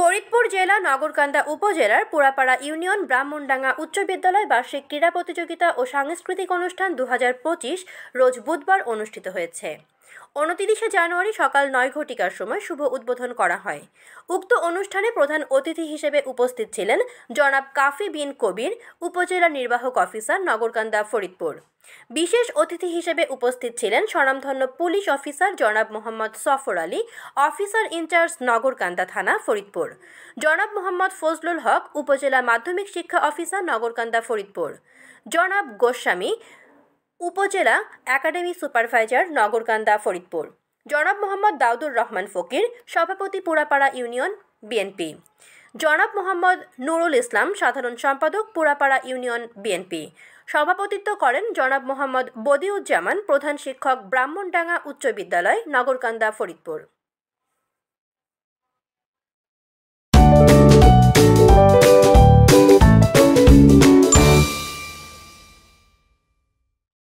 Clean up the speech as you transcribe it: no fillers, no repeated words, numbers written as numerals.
ফরিদপুর জেলা নগরকান্দা উপজেলার পুরাপাড়া ইউনিয়ন ব্রাহ্মণডাঙ্গা উচ্চ বিদ্যালয় বার্ষিক ক্রীড়া প্রতিযোগিতা ও সাংস্কৃতিক অনুষ্ঠান 2025 রোজ বুধবার অনুষ্ঠিত হয়েছে। 29 জানুয়ারি সকাল 9 ঘটিকার সময় শুভ উদ্বোধন করা হয়। উক্ত অনুষ্ঠানে প্রধান অতিথি হিসেবে উপস্থিত ছিলেন জনাব কাফি বিন কবির, উপজেলা নির্বাহক অফিসার নগরকান্দা ফরিদপুর। বিশেষ অতিথি হিসেবে উপস্থিত ছিলেন স্বনামধন্য পুলিশ অফিসার জনাব মোহাম্মদ সফর আলী, অফিসার ইনচার্জ নগরকান্দা থানা ফরিদপুর, জনাব মোহাম্মদ ফজলুল হক, উপজেলা মাধ্যমিক শিক্ষা অফিসার নগরকান্দা ফরিদপুর, জনাব গোস্বামী, উপজেলা একাডেমি সুপারভাইজার নগরকান্দা ফরিদপুর, জনাব মোহাম্মদ দাউদুর রহমান ফকির, সভাপতি পুরাপাড়া ইউনিয়ন বিএনপি, জনাব মোহাম্মদ নুরুল ইসলাম, সাধারণ সম্পাদক পুরাপাড়া ইউনিয়ন বিএনপি। সভাপতিত্ব করেন জনাব মোহাম্মদ বদিউজ্জামান, প্রধান শিক্ষক ব্রাহ্মণডাঙ্গা উচ্চ বিদ্যালয় নগরকান্দা ফরিদপুর।